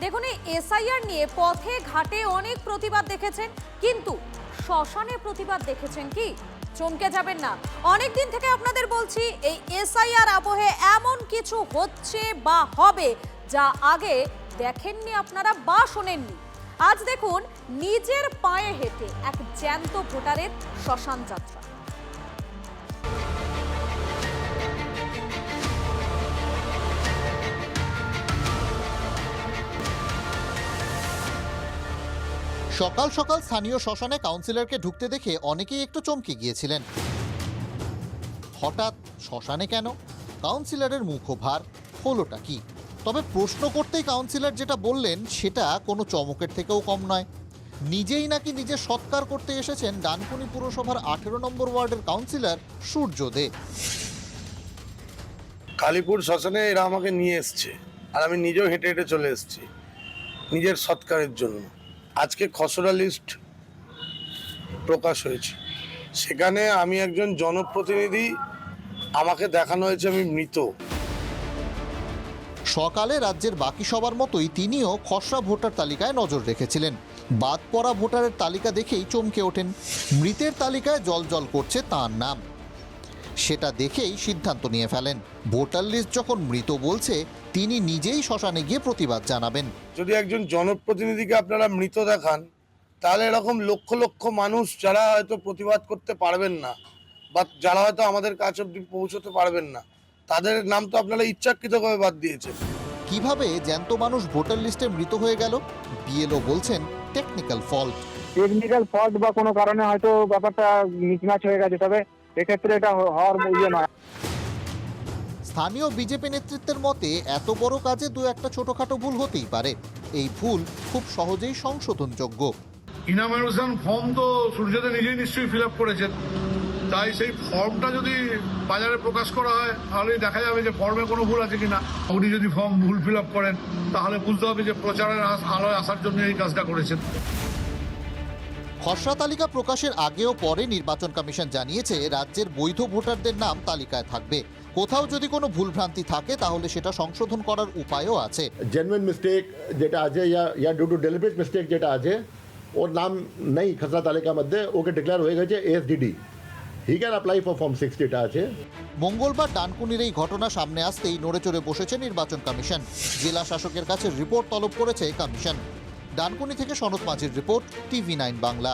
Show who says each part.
Speaker 1: দেখুন, এই এসআইআর নিয়ে পথে ঘাটে অনেক প্রতিবাদ দেখেছেন, কিন্তু শ্মশানে প্রতিবাদ দেখেছেন কি? চমকে যাবেন না। অনেক দিন থেকে আপনাদের বলছি এই এসআইআর আবহে এমন কিছু হচ্ছে বা হবে যা আগে দেখেননি আপনারা বা শোনেননি। আজ দেখুন নিজের পায়ে হেঁটে এক জ্যান্ত ভোটারের শ্মশান যাত্রা।
Speaker 2: সকাল সকাল স্থানীয় শ্মশানে কাউন্সিলরকে ঢুকতে দেখে অনেকেই একটু চমকে গিয়েছিলেন। হঠাৎ শ্মশানে কেন? কাউন্সিলরের মুখভার হলোটা কি? তবে প্রশ্ন করতেই কাউন্সিলর যেটা বললেন সেটা কোনো চমকের থেকেও কম নয়। নিজেই নাকি নিজের সৎকার করতে এসেছেন ডানকুনি পুরসভার 18 নম্বর ওয়ার্ডের কাউন্সিলর সূর্য দে।
Speaker 3: কালীপুর শ্মশানে এরা আমাকে নিয়ে এসছে, আর আমি নিজেও হেঁটে হেঁটে চলে এসেছি নিজের সৎকারের জন্য। আজকে খসড়া লিস্ট প্রকাশ হয়েছে, সেখানে আমি একজন জনপ্রতিনিধি, আমাকে দেখানো হয়েছে আমি মৃত।
Speaker 2: সকালে রাজ্যের বাকি সবার মতোই তিনিও খসড়া ভোটার তালিকায় নজর রেখেছিলেন। বাদ পড়া ভোটারের তালিকা দেখেই চমকে ওঠেন। মৃতের তালিকায় জলজল করছে তাঁর নাম। সেটা দেখেই সিদ্ধান্ত নিয়ে ফেলেন, ভোটার লিস্ট যখন মৃত বলছে তিনি নিজেই শ্মশানে গিয়ে প্রতিবাদ জানাবেন।
Speaker 3: যদি একজন জনপ্রতিনিধিকে আপনারা মৃত দেখান, তাহলে এরকম লক্ষ লক্ষ মানুষ যারা হয়তো প্রতিবাদ করতে পারবেন না বা যারা হয়তো আমাদের কাছে অব্দি পৌঁছতে পারবেন না, তাদের নাম তো আপনারা ইচ্ছাকৃতভাবে বাদ দিয়েছেন।
Speaker 2: কিভাবে জ্যান্ত মানুষ ভোটার লিস্টে মৃত হয়ে গেল? বিএলও বলছেন টেকনিক্যাল ফল্ট।
Speaker 4: টেকনিক্যাল ফল্ট বা কোনো কারণে হয়তো ব্যাপারটা মিসম্যাচ হয়ে গেছে, তবে এক্ষেত্রে এটা হওয়ার ইয়ে নয়।
Speaker 2: স্থানীয় বিজেপি নেতৃত্বের মতে এত বড় কাজে দু একটা ছোটখাটো ভুল হতেই পারে। এই ভুল খুব সহজেই সংশোধনযোগ্য।
Speaker 5: ইনামারেশন ফর্ম তো সূর্যদে নিজেই নিশ্চয়ই ফিল আপ করেছেন, তাই সেই ফর্মটা যদি বাজারে প্রকাশ করা হয় তাহলে দেখা যাবে যে ফর্মে কোনো ভুল আছে কিনা। উনি যদি ফর্ম ভুল ফিল আপ করেন তাহলে বুঝতে হবে যে প্রচারের আলোয় আসার জন্য এই কাজটা করেছেন।
Speaker 2: খসড়া তালিকা প্রকাশের আগেও পরে নির্বাচন কমিশন জানিয়েছে রাজ্যের বৈধ ভোটারদের নাম তালিকায় থাকবে। কোথাও যদি কোনো ভুলভ্রান্তি থাকে তাহলে সেটা সংশোধন করার উপায়ও আছে।
Speaker 6: জেনুইন মিস্টেক যেটা আছে ইয়া ডিউ টু ডেলিবারেট মিস্টেক যেটা আছে, ওর নাম নেই খসড়া তালিকার মধ্যে, ওকে ডিক্লেয়ার হয়ে গেছে SDD, he can apply for form 60 যেটা আছে।
Speaker 2: মঙ্গলবার ডানকুনির এই ঘটনা সামনে আসতেই নড়েচড়ে বসেছে নির্বাচন কমিশন। জেলা শাসকের কাছে রিপোর্ট তলব করেছে কমিশন। ডানকুনি থেকে সনৎ মাঝির রিপোর্ট, TV9 বাংলা।